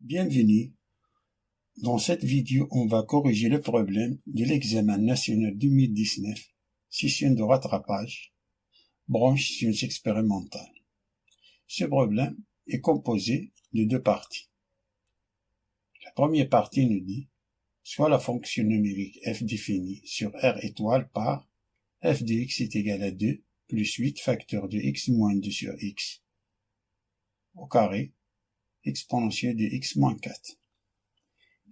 Bienvenue. Dans cette vidéo, on va corriger le problème de l'examen national 2019, session de rattrapage, branche sciences expérimentales. Ce problème est composé de deux parties. La première partie nous dit, soit la fonction numérique f définie sur r étoile par f de x est égal à 2 plus 8 facteur de x moins 2 sur x au carré exponentielle de x moins 4.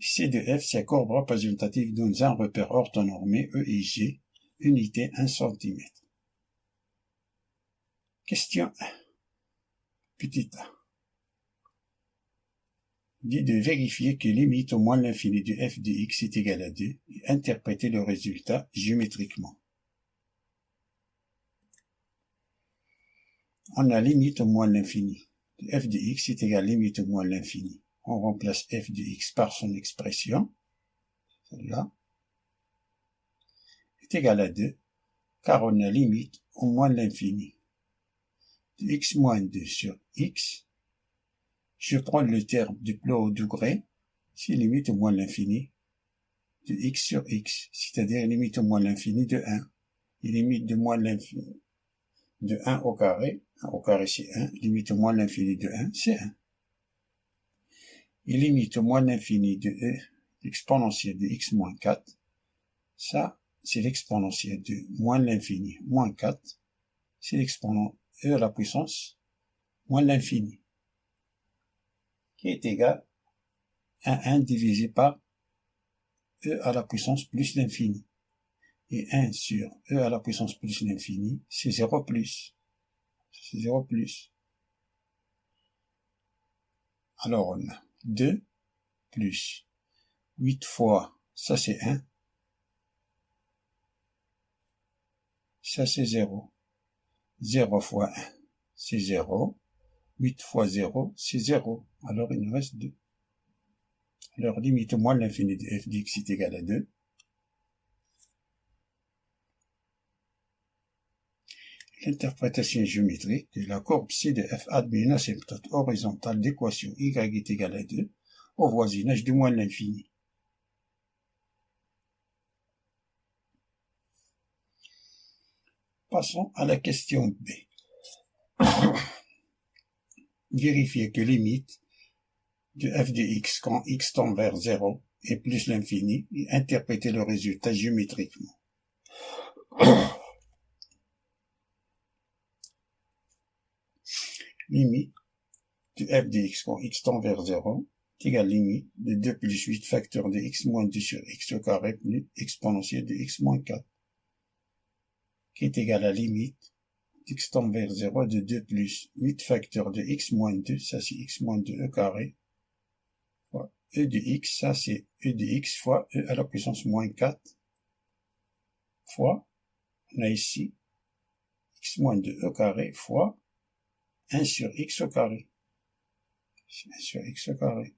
C de f, c'est la courbe représentative dans un repère orthonormé E et G, unité 1 cm. Question 1. Petit a. Dit de vérifier que limite au moins l'infini de f de x est égal à 2 et interpréter le résultat géométriquement. On a limite au moins l'infini de f de x est égal à limite au moins l'infini. On remplace f de x par son expression, celle-là, est égal à 2, car on a limite au moins l'infini de x moins 2 sur x. Je prends le terme du plus haut degré, c'est limite au moins l'infini de x sur x, c'est-à-dire limite au moins l'infini de 1, et limite de moins l'infini de 1 au carré c'est 1, limite au moins l'infini de 1, c'est 1. Et limite au moins l'infini de e, l'exponentielle de x moins 4, ça, c'est l'exponentielle de moins l'infini, moins 4, c'est l'exponent e à la puissance moins l'infini, qui est égal à 1 divisé par e à la puissance plus l'infini. Et 1 sur e à la puissance plus l'infini, c'est 0 plus. C'est 0 plus. Alors on a 2 plus 8 fois, ça c'est 1. Ça c'est 0. 0 fois 1, c'est 0. 8 fois 0, c'est 0. Alors il nous reste 2. Alors limite moins l'infini de f de x est égal à 2. L'interprétation géométrique de la courbe C de f admet une asymptote horizontale d'équation y est égal à 2 au voisinage de moins l'infini. Passons à la question B. Vérifier que limite de f de x quand x tend vers 0 et plus l'infini et interpréter le résultat géométriquement. Limite de f de x quand x tend vers 0 est égal à limite de 2 plus 8 facteur de x moins 2 sur x au carré plus exponentielle de x moins 4, qui est égal à limite x tend vers 0 de 2 plus 8 facteur de x moins 2, ça c'est x moins 2 au carré, fois e de x, ça c'est e de x fois e à la puissance moins 4, fois, on a ici x moins 2 au carré fois 1 sur x au carré. C'est 1 sur x au carré.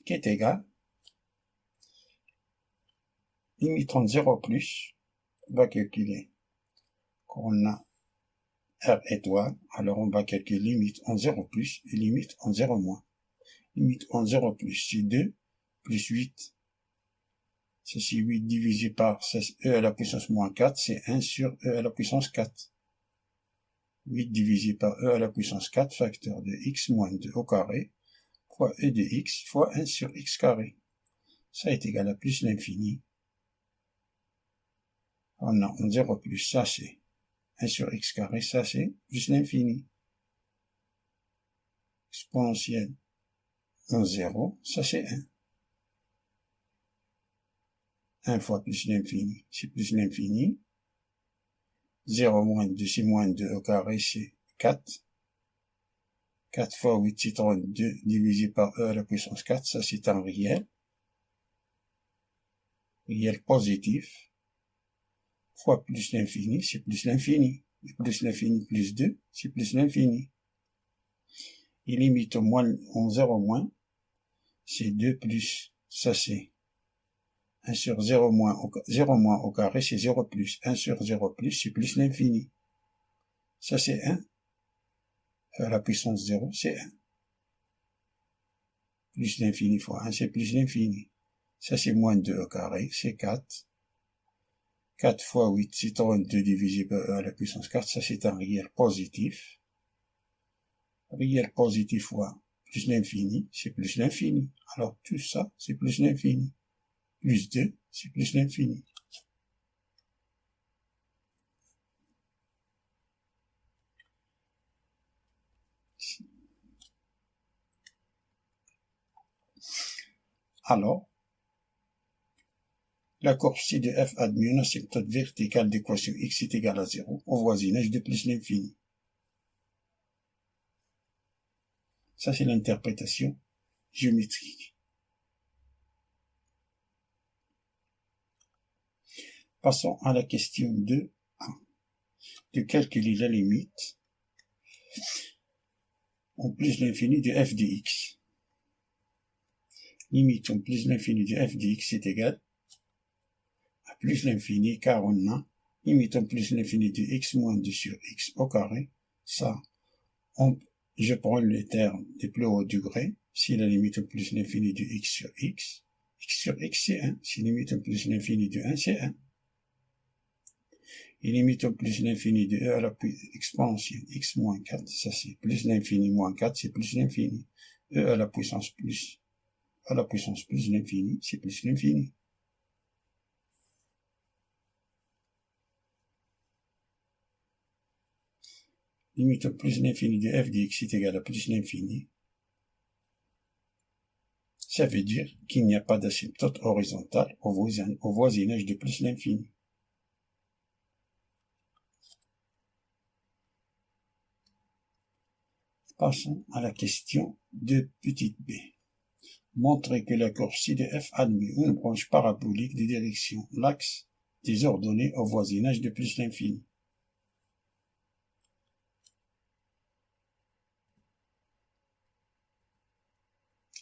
Qui est égal, limite en 0 plus, on va calculer. Quand on a r étoile, alors on va calculer limite en 0 plus et limite en 0 moins. Limite en 0 plus, c'est 2 plus 8. Ceci 8 divisé par e à la puissance moins 4, c'est 1 sur e à la puissance 4. 8 divisé par e à la puissance 4, facteur de x moins 2 au carré, fois e de x fois 1 sur x carré. Ça est égal à plus l'infini. On a en 0 plus, ça c'est 1 sur x carré, ça c'est plus l'infini. Exponentielle en 0, ça c'est 1. 1 fois plus l'infini, c'est plus l'infini. 0 moins 2, c'est moins 2 au carré, c'est 4. 4 fois 8, c'est 32 divisé par e à la puissance 4, ça c'est un réel. Réel positif. Fois plus l'infini, c'est plus l'infini. Et plus l'infini plus 2, c'est plus l'infini. Et limite au moins, en 0 moins, c'est 2 plus, ça c'est 1 sur 0 moins au carré, c'est 0 plus. 1 sur 0 plus, c'est plus l'infini. Ça c'est 1. à la puissance 0, c'est 1. Plus l'infini fois 1, c'est plus l'infini. Ça, c'est moins 2 au carré, c'est 4. 4 fois 8, c'est 32 divisé par e à la puissance 4. Ça, c'est un réel positif. Réel positif fois plus l'infini, c'est plus l'infini. Alors, tout ça, c'est plus l'infini. Plus 2, c'est plus l'infini. Alors, la courbe ci de f admet une asymptote verticale d'équation x est égale à 0 au voisinage de plus l'infini. Ça, c'est l'interprétation géométrique. Passons à la question 2a. De calculer la limite en plus l'infini de f de x. Limite en plus l'infini de f de x est égal à plus l'infini, car on a limite en plus l'infini de x moins 2 sur x au carré. Ça, je prends le terme du plus haut degré. Si la limite en plus l'infini de x sur x c'est 1. Si limite en plus l'infini de 1, c'est 1. Et limite en plus l'infini de e à la exponentielle x moins 4, ça c'est plus l'infini moins 4, c'est plus l'infini. E à la puissance plus l'infini, c'est plus l'infini. Limite en plus l'infini de f de x est égal à plus l'infini. Ça veut dire qu'il n'y a pas d'asymptote horizontale au voisinage de plus l'infini. Passons à la question de petite b. Montrer que la courbe ci de f admet une branche parabolique de direction l'axe des ordonnées au voisinage de plus l'infini.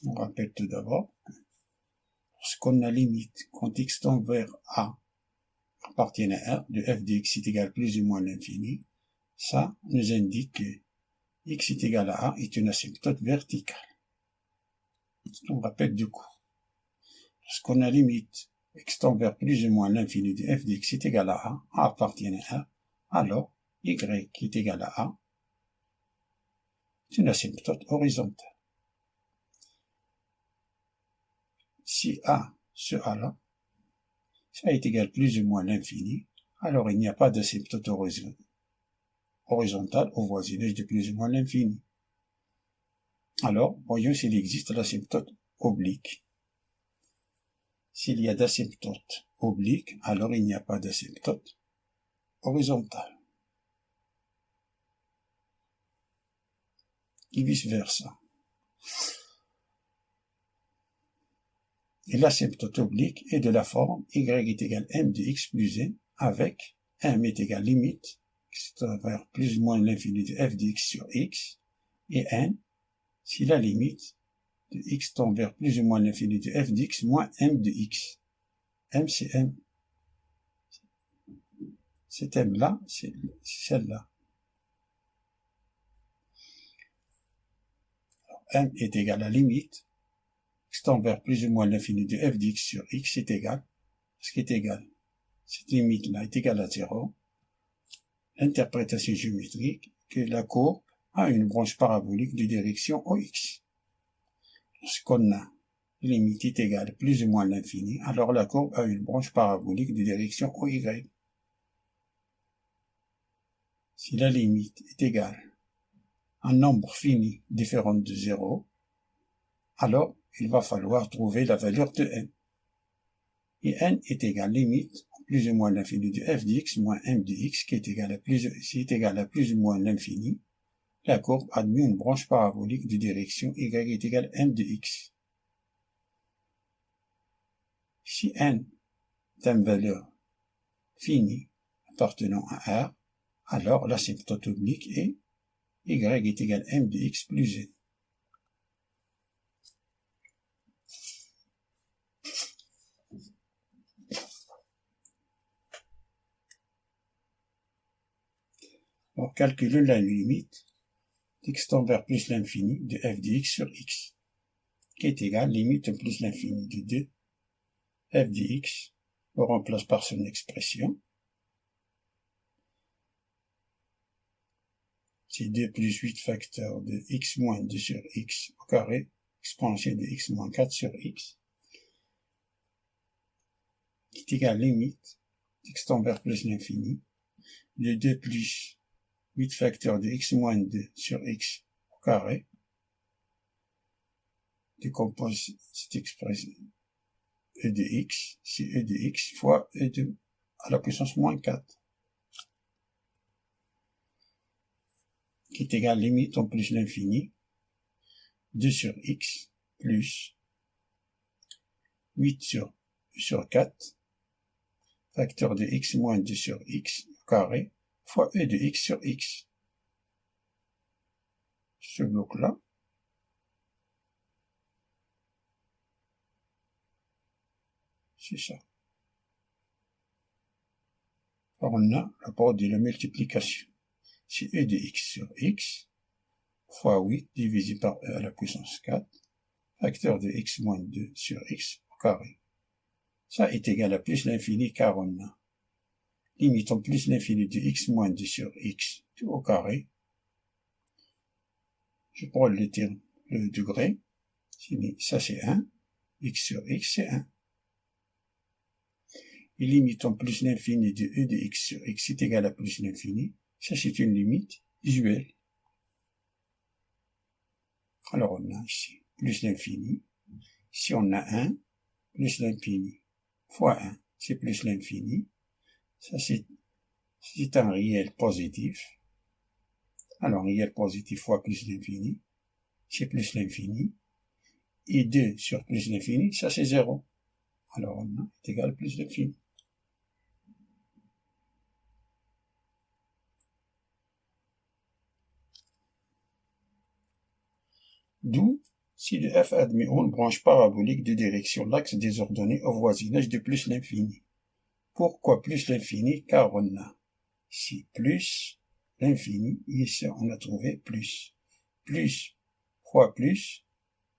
On rappelle tout d'abord, lorsqu'on a limite quand x tend vers a appartient à R de f de x est égal plus ou moins l'infini, ça nous indique que x est égal à a est une asymptote verticale. On rappelle du coup, lorsqu'on a limite x tend vers plus ou moins l'infini de f de x est égal à a appartient à R, alors y qui est égal à a est une asymptote horizontale. Si a, ce a-là, ça est égal plus ou moins l'infini, alors il n'y a pas d'asymptote horizontale au voisinage de plus ou moins l'infini. Alors, voyons s'il existe l'asymptote oblique. S'il y a d'asymptote oblique, alors il n'y a pas d'asymptote horizontale. Et vice-versa. Et l'asymptote oblique est de la forme y est égal m de x plus n avec m est égal limite, c'est vers plus ou moins l'infini de f de x sur x, et n, si la limite de x tend vers plus ou moins l'infini de f de x moins m de x. M, c'est m. Cet m-là, c'est celle-là. M est égal à limite x tend vers plus ou moins l'infini de f de x sur x est égal, ce qui est égal, cette limite-là est égale à 0. L'interprétation géométrique que la courbe a une branche parabolique de direction OX. Lorsqu'on a limite est égale à plus ou moins l'infini, alors la courbe a une branche parabolique de direction OY. Si la limite est égale à un nombre fini différent de 0, alors il va falloir trouver la valeur de n. Et n est égal limite plus ou moins l'infini de f de x moins m de x qui est égal à plus ou moins l'infini. La courbe admet une branche parabolique de direction y est égal à m de x. Si n est une valeur finie appartenant à R, alors l'asymptote oblique est y est égal à m de x plus n. Pour calculer la limite x tend vers plus l'infini de f de x sur x, qui est égal limite plus l'infini de 2 f de x, on remplace par son expression. C'est 2 plus 8 facteur de x moins 2 sur x au carré, exponentielle de x moins 4 sur x, qui est égal limite x tend vers plus l'infini de 2 plus 8 facteur de x moins 2 sur x au carré, décompose cette expression e de x, c'est e de x fois e de à la puissance moins 4, qui est égal limite en plus l'infini 2 sur x plus 8 sur 4 facteur de x moins 2 sur x au carré fois e de x sur x. Ce bloc-là, c'est ça. Alors on a rapport de la multiplication. C'est e de x sur x fois 8 divisé par e à la puissance 4 facteur de x moins 2 sur x au carré. Ça est égal à plus l'infini car on a limite en plus l'infini de x moins 2 sur x tout au carré. Je prends le terme, le degré, ça c'est 1, x sur x c'est 1. Et limite en plus l'infini de e de x sur x est égal à plus l'infini, ça c'est une limite usuelle. Alors on a ici plus l'infini, si on a 1, plus l'infini, fois 1, c'est plus l'infini, ça c'est un réel positif. Alors réel positif fois plus l'infini, c'est plus l'infini, et 2 sur plus l'infini, ça c'est 0. Alors on a est égal à plus l'infini. D'où, si le f admet une branche parabolique de direction l'axe des ordonnées au voisinage de plus l'infini. Pourquoi plus l'infini? Car on a ici plus l'infini, ici on a trouvé plus. Plus fois plus,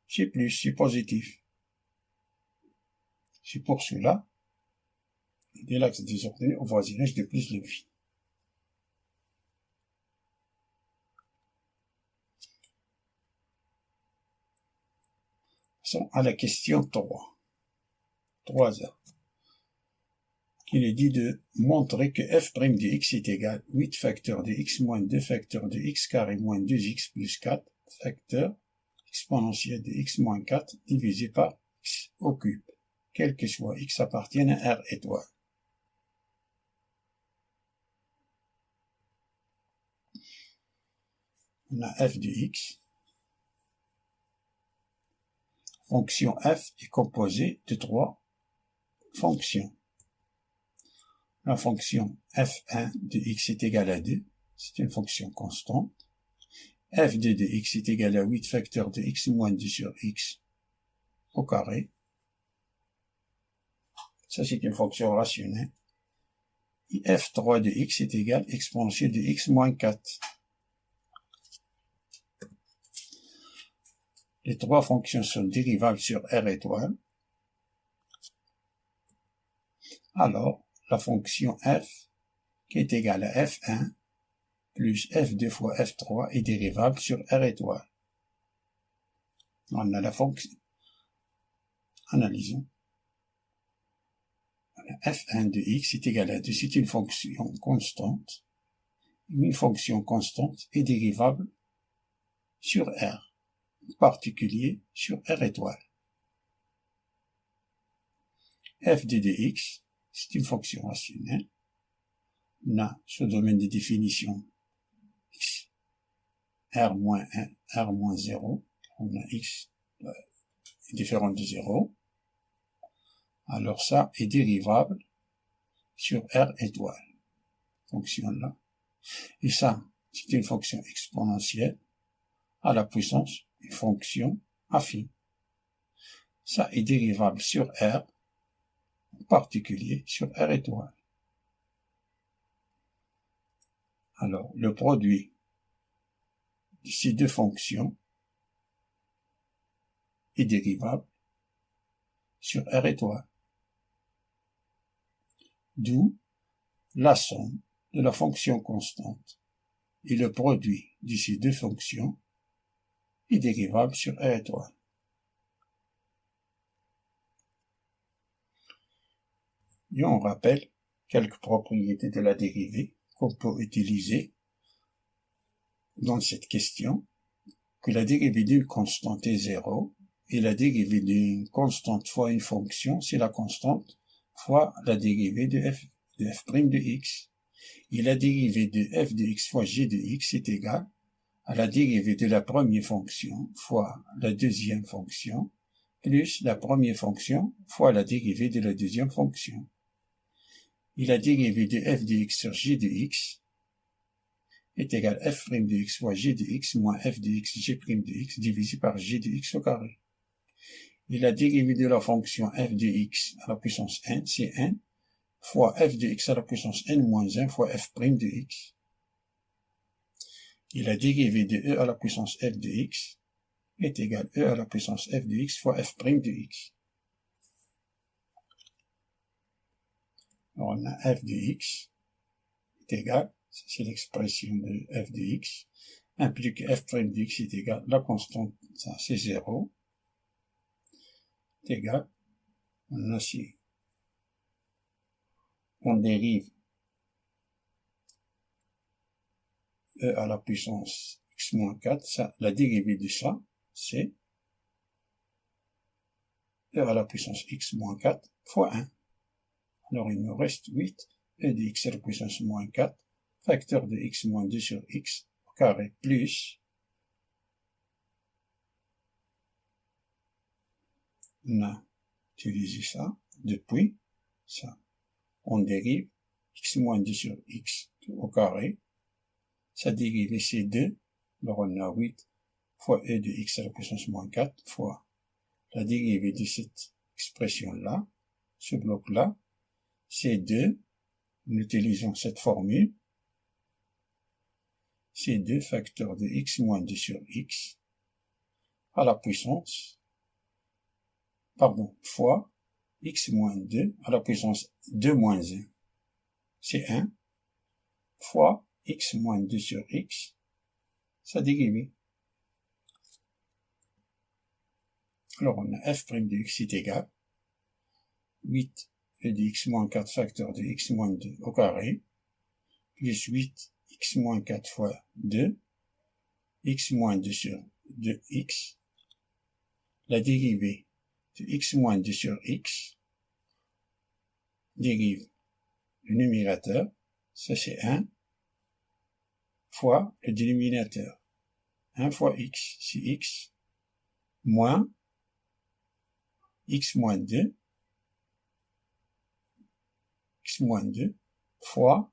c'est positif. C'est pour cela, de l'axe des ordonnées au voisinage de plus l'infini. Passons à la question 3. 3a. Il est dit de montrer que f' de x est égal 8 facteur de x moins 2 facteur de x carré moins 2x plus 4 facteur exponentielle de x moins 4 divisé par x au cube, quel que soit x appartienne à R étoile. On a f de x. Fonction f est composée de 3 fonctions. La fonction f1 de x est égale à 2, c'est une fonction constante. f2 de x est égal à 8 facteur de x moins 2 sur x au carré. Ça, c'est une fonction rationnelle. Et f3 de x est égal à exponentielle de x moins 4. Les 3 fonctions sont dérivables sur R étoile. Alors, la fonction f, qui est égale à f1, plus f2 fois f3 est dérivable sur R étoile. On a la fonction. Analysons. On a f1 de x est égal à 2, c'est une fonction constante. Une fonction constante est dérivable sur R, en particulier sur R étoile. f2 de x, c'est une fonction rationnelle. On a ce domaine de définition x, R-1, R-0. On a x différent de 0. Alors ça est dérivable sur R étoile. Fonction là. Et ça, c'est une fonction exponentielle à la puissance une fonction affine. Ça est dérivable sur R, en particulier sur R étoile. Alors, le produit de ces deux fonctions est dérivable sur R étoile. D'où la somme de la fonction constante et le produit de ces deux fonctions est dérivable sur R étoile. Et on rappelle quelques propriétés de la dérivée qu'on peut utiliser dans cette question, que la dérivée d'une constante est 0 et la dérivée d'une constante fois une fonction, c'est la constante fois la dérivée de f de x. Et la dérivée de f de x fois g de x est égale à la dérivée de la première fonction fois la deuxième fonction plus la première fonction fois la dérivée de la deuxième fonction. Et la dérivée de f de x sur g de x est égale à f' de x fois g de x moins f de x g' de x divisé par g de x au carré. Et la dérivée de la fonction f de x à la puissance n, c'est n, fois f de x à la puissance n moins 1 fois f' de x. Et la dérivée de e à la puissance f de x est égale à e à la puissance f de x fois f' de x. Alors on a f de x est égal, c'est l'expression de f de x, implique f' de x est égal, la constante, ça c'est 0, est égal, on a ici, on dérive e à la puissance x moins 4, ça, la dérivée de ça, c'est e à la puissance x moins 4 fois 1. Alors il nous reste 8, e de x à la puissance moins 4, facteur de x moins 2 sur x au carré plus, on a utilisé ça, depuis ça, on dérive x moins 2 sur x au carré, sa dérivée c'est 2, alors on a 8 fois e de x à la puissance moins 4 fois la dérivée de cette expression-là, ce bloc-là, c'est 2, en utilisant cette formule, c'est 2 facteurs de x moins 2 sur x à la puissance, fois x moins 2 à la puissance 2 moins 1, c'est 1, fois x moins 2 sur x, sa dérivée. Alors on a f' de x est égal 8 e de x moins 4 facteur de x moins 2 au carré, plus 8 x moins 4 fois 2, x moins 2 sur 2x, la dérivée de x moins 2 sur x, dérive le numérateur, ça c'est 1, fois le dénominateur, 1 fois x, c'est x, moins x moins 2, x moins 2, fois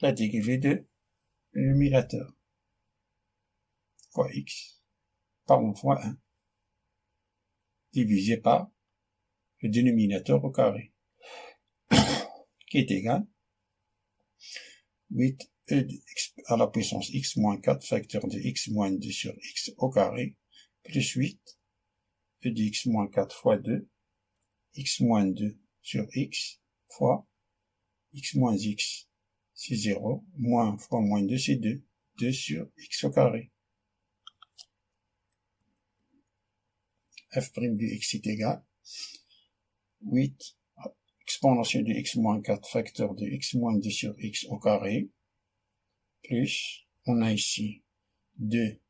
la dérivée de le numérateur, fois x, fois 1, divisé par le dénominateur au carré, qui est égal 8 e de x à la puissance x moins 4 facteur de x moins 2 sur x au carré, plus 8 e de x moins 4 fois 2, x moins 2 sur x, fois x moins x, c'est 0, moins fois moins 2, c'est 2, 2 sur x au carré. f' de x est égal 8 exponentielle de x moins 4 facteur de x moins 2 sur x au carré, plus, on a ici 2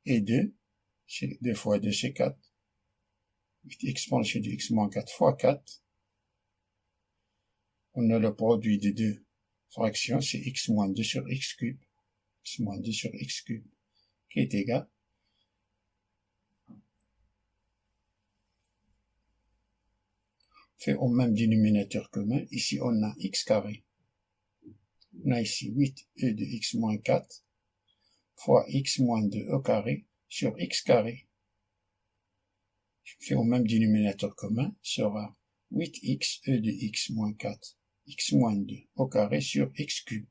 et 2, c'est 2 fois 2 c'est 4, 8 exponentielle de x moins 4 fois 4, on a le produit de deux fractions, c'est x moins 2 sur x cube, x moins 2 sur x cube, qui est égal fait au même dénominateur commun, ici on a x carré. On a ici 8 e de x moins 4 fois x moins 2 au carré sur x carré. Fait au même dénominateur commun sera 8x e de x moins 4, x moins 2 au carré sur x cube.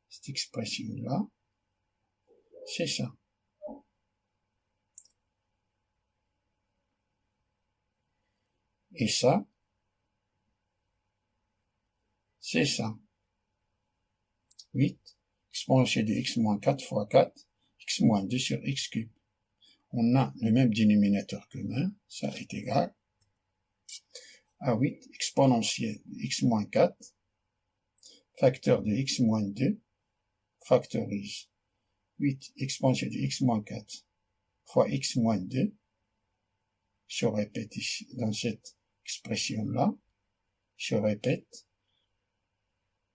cette expression-là, c'est ça. Et ça, c'est ça. 8 exponentielle de x moins 4 fois 4, x moins 2 sur x cube. On a le même dénominateur commun, ça est égal à 8 exponentielle de x moins 4, facteur de x moins 2, factorise 8 exponentielle de x moins 4 fois x moins 2, je répète ici, dans cette expression-là, je répète,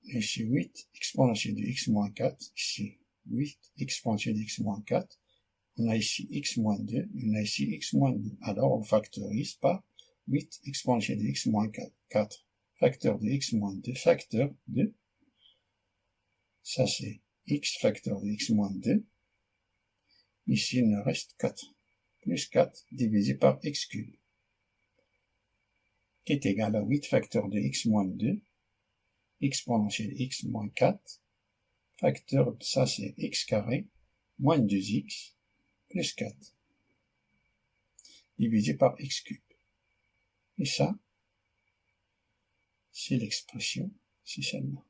ici 8 exponentielle de x moins 4, ici 8 exponentielle de x moins 4, on a ici x moins 2, on a ici x moins 2. Alors on factorise par 8 exponentielle de x moins 4, facteur de x moins 2, facteur de, ça c'est x facteur de x moins 2, ici il nous reste 4, plus 4 divisé par x cube, qui est égal à 8 facteur de x moins 2, exponentielle x moins 4, facteur, ça c'est x carré, moins 2x, plus 4, divisé par x cube. Et ça, c'est l'expression, c'est celle-là.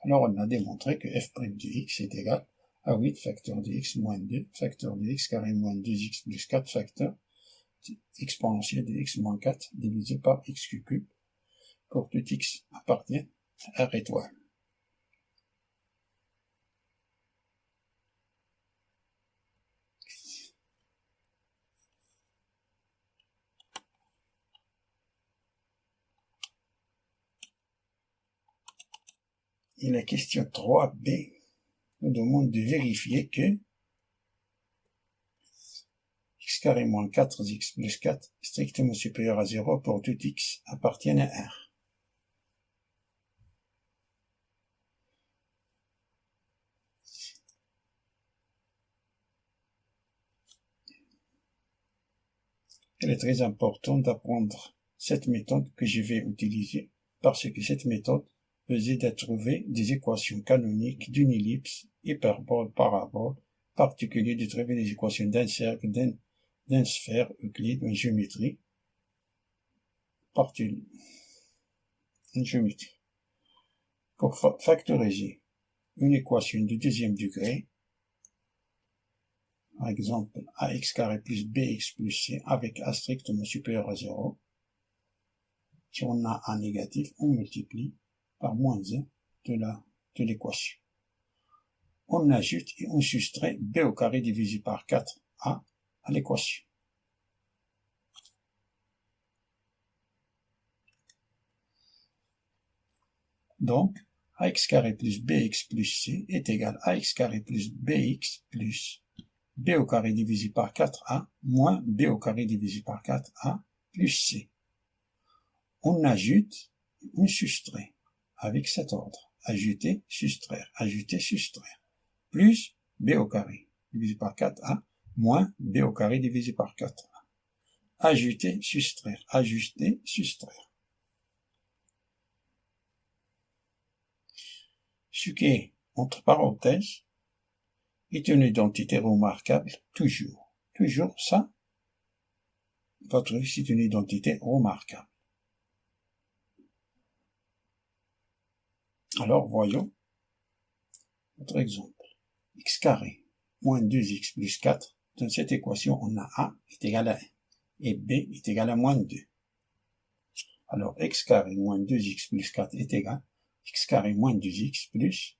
Alors on a démontré que f' de x est égal à 8 facteur de x moins 2, facteur de x carré moins 2x plus 4, facteur exponentielle de x moins 4 divisé par x cube, pour tout x appartient à R étoile. Et la question 3b nous demande de vérifier que x carré moins 4x plus 4 est strictement supérieur à 0 pour tout x appartienne à R. Il est très important d'apprendre cette méthode que je vais utiliser parce que cette méthode peut aider à trouver des équations canoniques d'une ellipse, hyperbole, parabole, particulier de trouver les équations d'un cercle, d'une sphère, Euclide, en géométrie, pour factoriser une équation de deuxième degré, par exemple ax carré plus bx plus c avec a strictement supérieur à 0, si on a un négatif, on multiplie par moins 1 de l'équation. On ajoute et on soustrait b au carré divisé par 4a à l'équation. Donc, ax carré plus bx plus c est égal à ax carré plus bx plus b au carré divisé par 4a moins b au carré divisé par 4a plus c. On ajoute, on soustrait avec cet ordre. Ajouter, soustraire, plus b au carré divisé par 4a moins b au carré divisé par 4a. Ajouter, soustraire, ajuster, soustraire. Ce qui est, entre parenthèses, est une identité remarquable, toujours. Toujours ça, votre vie, c'est une identité remarquable. Alors, voyons notre exemple. X carré moins 2x plus 4. Dans cette équation, on a a est égal à 1 et b est égal à moins 2. Alors, x carré moins 2x plus 4 est égal à x carré moins 2x plus,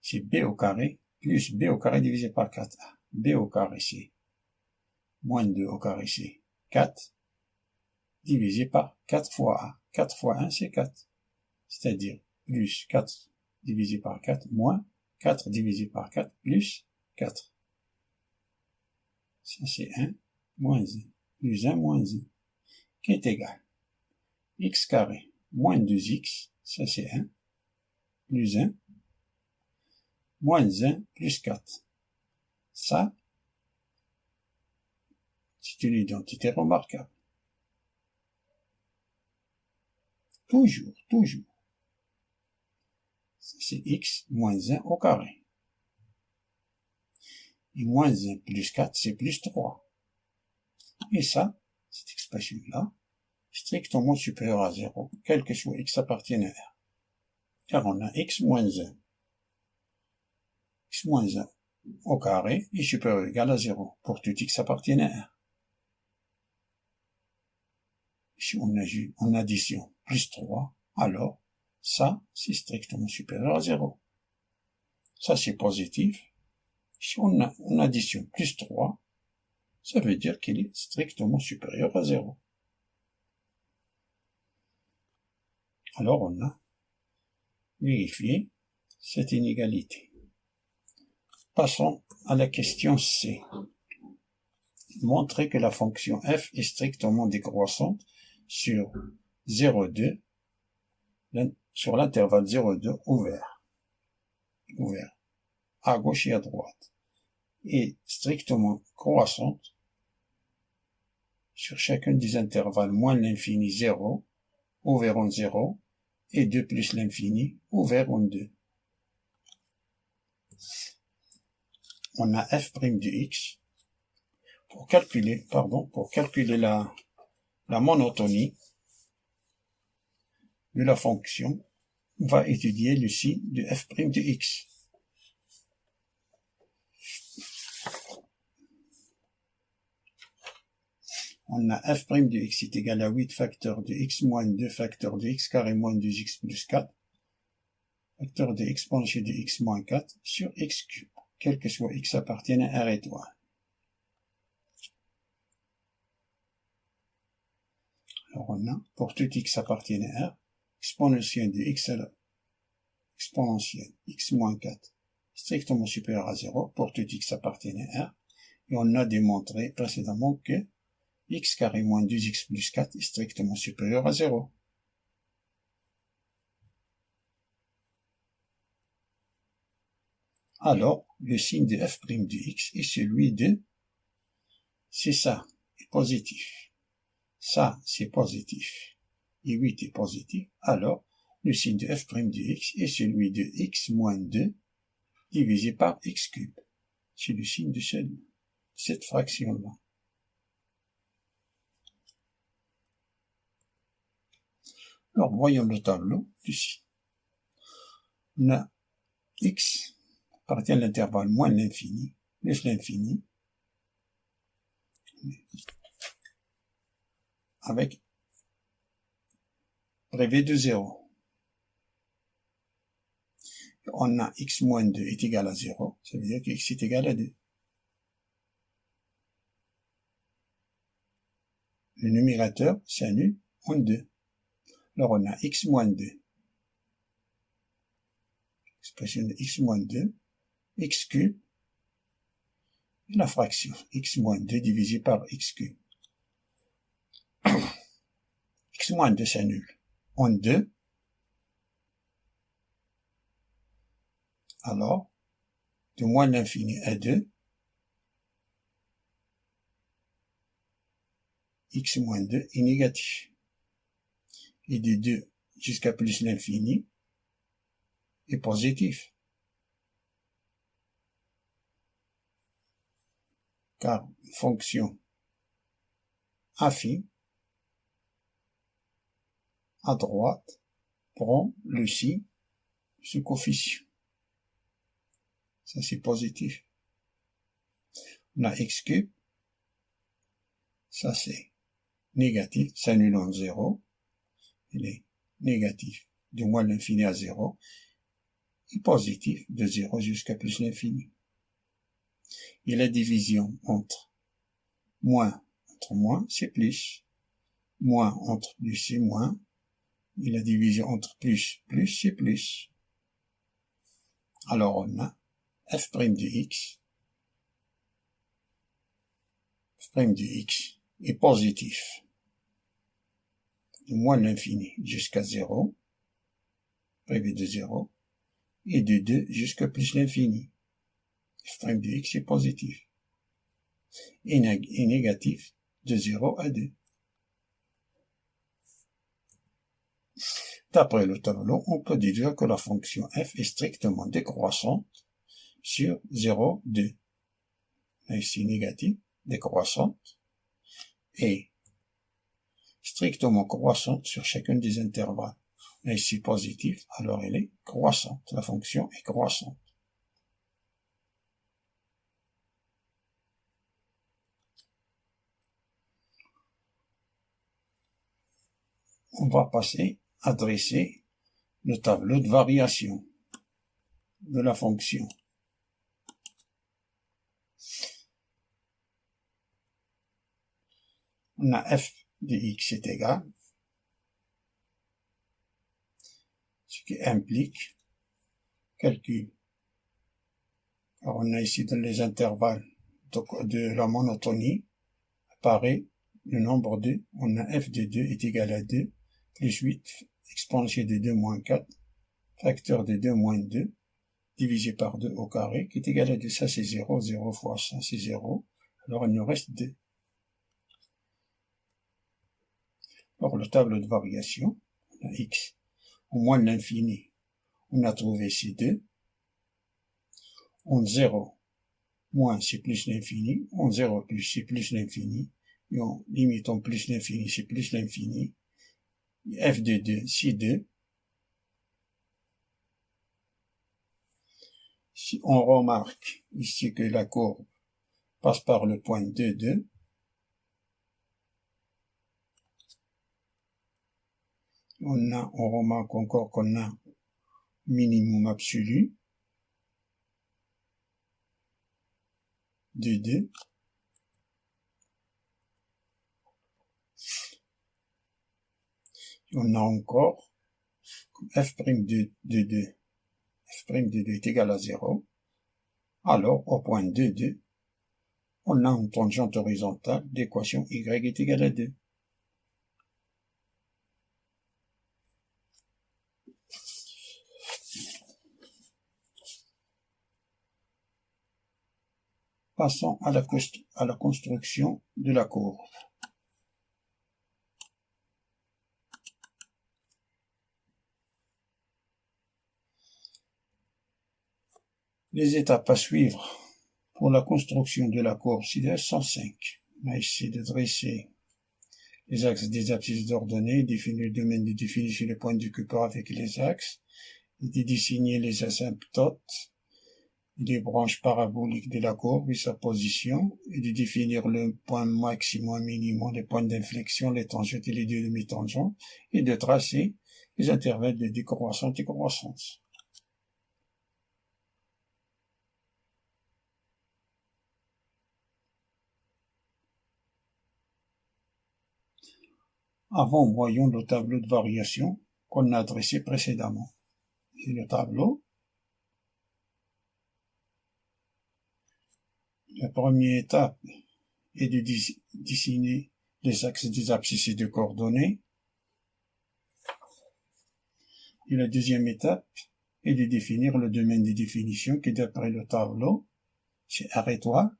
c'est b au carré plus b au carré divisé par 4a. b au carré, c'est moins 2 au carré, c'est 4, divisé par 4 fois a. 4 fois 1, c'est 4. C'est-à-dire plus 4 divisé par 4 moins 4 divisé par 4 plus 4. Ça c'est 1 moins 1 plus 1 moins 1 qui est égal x carré moins 2x, ça c'est 1 plus 1 moins 1 plus 4. Ça, c'est une identité remarquable. Toujours. c'est x moins 1 au carré. Et moins 1 plus 4, c'est plus 3. Et ça, cette expression-là, strictement supérieure à 0, quel que soit x appartienne à R. Car on a x moins 1. X moins 1 au carré est supérieur ou égal à 0 pour tout x appartienne à R. Si on ajoute en addition plus 3, alors ça, c'est strictement supérieur à 0. Ça, c'est positif. Si on a en addition plus 3, ça veut dire qu'il est strictement supérieur à 0. Alors on a vérifié cette inégalité. Passons à la question C. Montrer que la fonction f est strictement décroissante sur 0,2, sur l'intervalle 0,2 ouvert, à gauche et à droite, et strictement croissante sur chacun des intervalles moins l'infini 0, ouvert en 0, et 2 plus l'infini, ouvert en 2. On a f' de x. Pour calculer la monotonie de la fonction, on va étudier le signe de f' de x. On a f' de x est égal à 8 facteurs de x moins 2 facteurs de x carré moins 2x plus 4, facteur de exponentiel de x moins 4 sur x cube, quel que soit x appartienne à R étoile. Alors on a, pour tout x appartienne à R, exponentiel de x à la exponentielle x moins 4 strictement supérieur à 0 pour tout x appartienne à R, et on a démontré précédemment que x carré moins 2x plus 4 est strictement supérieur à 0. Alors, le signe de f' de x est celui de, c'est ça, est positif. Ça, c'est positif. Et 8 est positif. Alors, le signe de f' de x est celui de x moins 2 divisé par x cube. C'est le signe de cette fraction-là. Alors, voyons le tableau ici. On a x appartient à l'intervalle moins l'infini, plus l'infini, avec prévu de 0. On a x moins 2 est égal à 0, ça veut dire que x est égal à 2. Le numérateur s'annule en 2. Alors on a x moins 2. Expression de x moins 2, x cube, et la fraction x moins 2 divisé par x cube. X moins 2 s'annule en 2. Alors, de moins l'infini à 2, x moins 2 est négatif. Et de 2 jusqu'à plus l'infini est positif. Car une fonction affine à droite prend le signe de ce coefficient. Ça c'est positif. On a x cube, ça c'est négatif, s'annule en 0. Il est négatif de moins l'infini à 0 et positif de 0 jusqu'à plus l'infini. Et la division entre moins, c'est plus. Moins entre plus, c'est moins. Et la division entre plus, c'est plus. Alors on a f' de x. F' de x est positif de moins l'infini jusqu'à 0, prévu de 0, et de 2 jusqu'à plus l'infini. F' de x est positif et négatif de 0 à 2. D'après le tableau, on peut déduire que la fonction f est strictement décroissante sur 0, 2. Ici négatif, décroissante, et strictement croissante sur chacun des intervalles. Ici positif, alors elle est croissante. La fonction est croissante. On va passer à dresser le tableau de variation de la fonction. On a f de x est égal, ce qui implique calcul. Alors on a ici dans les intervalles de la monotonie, apparaît le nombre 2, on a f de 2 est égal à 2, plus 8 exponentielle de 2 moins 4, facteur de 2 moins 2, divisé par 2 au carré, qui est égal à 2, ça c'est 0, 0 fois ça c'est 0, alors il nous reste 2. Alors le tableau de variation, on a x au moins de l'infini, on a trouvé ces 2, on 0 moins c'est plus l'infini, on 0 plus c'est plus l'infini, et on limite en plus l'infini c'est plus l'infini, f de 2 c'est 2. Si on remarque ici que la courbe passe par le point 2, 2, on remarque encore qu'on a minimum absolu de 2. On a encore f' de 2. F' de 2 est égal à 0. Alors, au point 2, 2, on a une tangente horizontale d'équation y est égal à 2. Passons à la construction de la courbe. Les étapes à suivre pour la construction de la courbe CDF sont 5. On va essayer de dresser les axes des abscisses ordonnées, définir le domaine de définition des points du Cooper avec les axes, et de dessiner les asymptotes, les branches paraboliques de la courbe et sa position, et de définir le point maximum minimum, les points d'inflexion, les tangentes et les deux demi-tangentes, et de tracer les intervalles de décroissance et croissance. Avant, voyons le tableau de variation qu'on a dressé précédemment. C'est le tableau. La première étape est de dessiner les axes des abscisses de coordonnées. Et la deuxième étape est de définir le domaine de définition qui, d'après le tableau, c'est R étoile,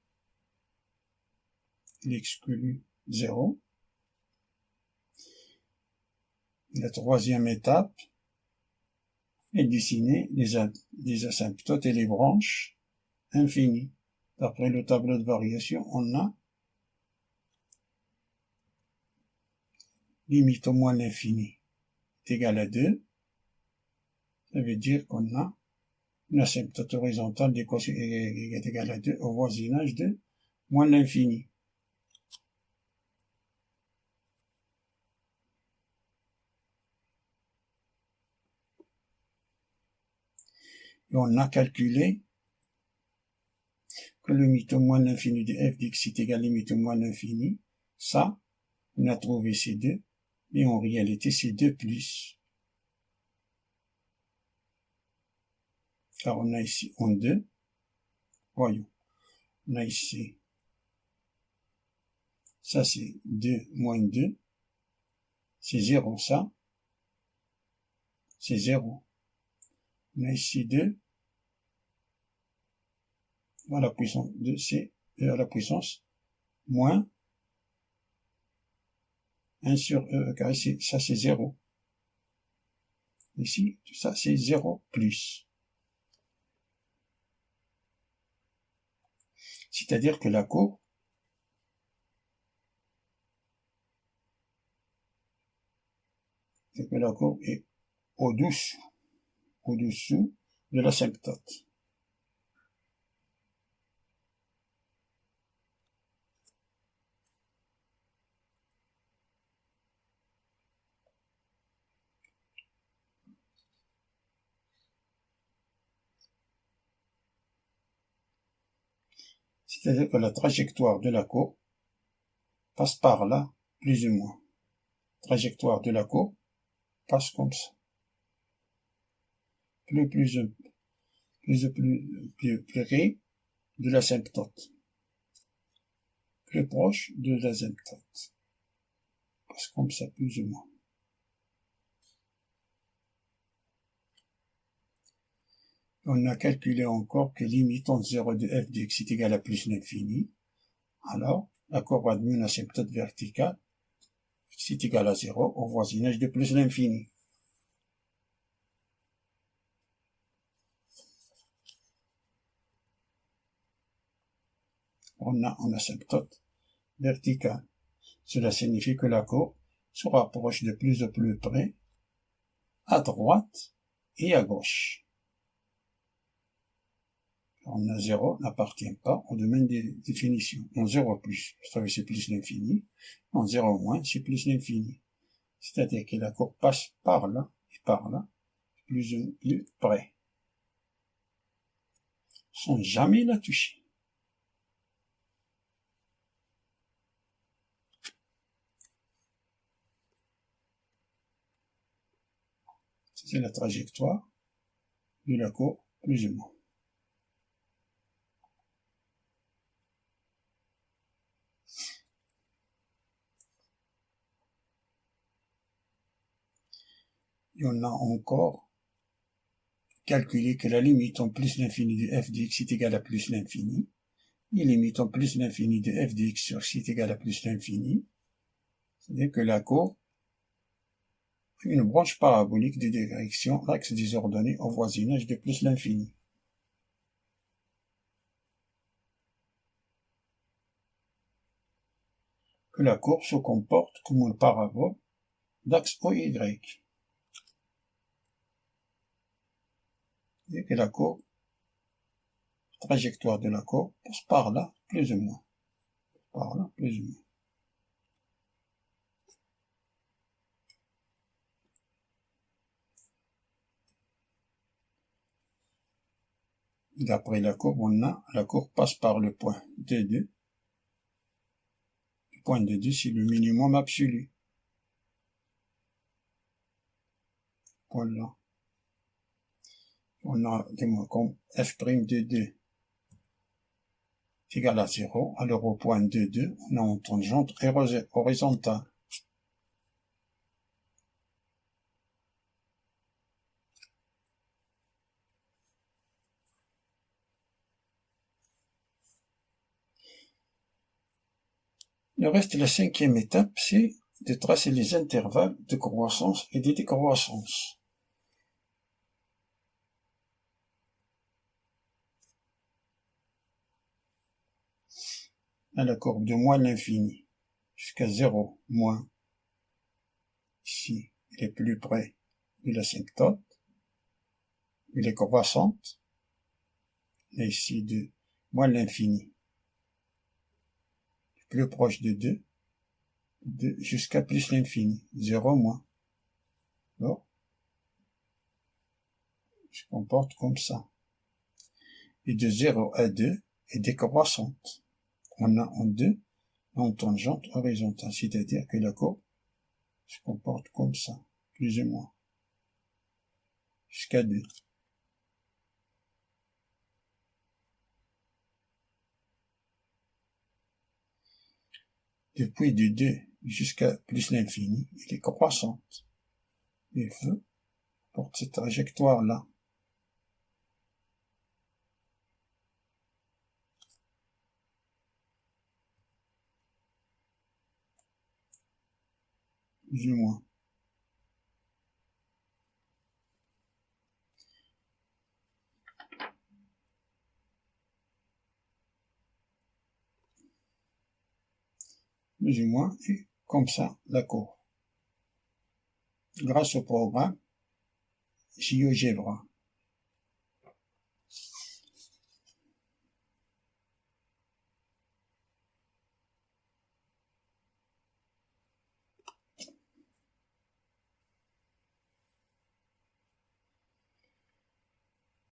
il exclut 0. La troisième étape est de dessiner les asymptotes et les branches infinies. D'après le tableau de variation, on a limite au moins l'infini est égal à 2. Ça veut dire qu'on a une asymptote horizontale d'équation y est égal à 2 au voisinage de moins l'infini. Et on a calculé que le limite au moins l'infini de f d'x est égal à limite au moins l'infini. Ça, on a trouvé ces deux, mais en réalité c'est 2 plus. Car on a ici en 2. Voyons. On a ici, ça c'est 2 moins 2. C'est 0 ça. C'est 0. On a ici 2. À la puissance 2, c'est e à la puissance moins 1 sur e carré, ça c'est 0. Ici, tout ça, c'est 0 plus. C'est-à-dire que la courbe est au-dessous de l'asymptote. C'est-à-dire que la trajectoire de la courbe passe par là, plus ou moins. Trajectoire de la courbe passe comme ça. Plus près de l'asymptote. Plus proche de l'asymptote. Passe comme ça, plus ou moins. On a calculé encore que limite entre 0 de f de x est égale à plus l'infini. Alors, la courbe admet une asymptote verticale, x est égal à 0, au voisinage de plus l'infini. On a une asymptote verticale. Cela signifie que la courbe se rapproche de plus en plus près, à droite et à gauche. On a 0 n'appartient pas au domaine des définitions. En 0 plus, c'est plus l'infini. En 0 moins, c'est plus l'infini. C'est-à-dire que la courbe passe par là et par là, plus près, sans jamais la toucher. C'est la trajectoire de la courbe, plus ou moins. Et on a encore calculé que la limite en plus l'infini de f de x est égale à plus l'infini, et limite en plus l'infini de f de x sur x est égale à plus l'infini, c'est-à-dire que la courbe a une branche parabolique de direction l'axe des ordonnées au voisinage de plus l'infini. Que la courbe se comporte comme une parabole d'axe OY. Et que la courbe, trajectoire de la courbe, passe par là, plus ou moins. Par là, plus ou moins. D'après la courbe, la courbe passe par le point D2. Le point D2, c'est le minimum absolu. Voilà. On a des mots comme f' de 2 est égal à 0. Alors au point D2, on a une tangente horizontale. Le reste de la cinquième étape, c'est de tracer les intervalles de croissance et de décroissance. À la courbe de moins l'infini jusqu'à 0 moins. Ici, il est plus près de l'asymptote. Il est croissante. Et ici, de moins l'infini. Plus proche de 2 jusqu'à plus l'infini. 0 moins. Alors, se comporte comme ça. Et de 0 à 2 est décroissante. On a en 2 en tangente horizontale, c'est-à-dire que la courbe se comporte comme ça, plus ou moins, jusqu'à 2. Depuis de 2 jusqu'à plus l'infini, elle est croissante. Il faut porter cette trajectoire-là. Plus ou moins. plus ou moins, et comme ça, la courbe. Grâce au programme GeoGebra.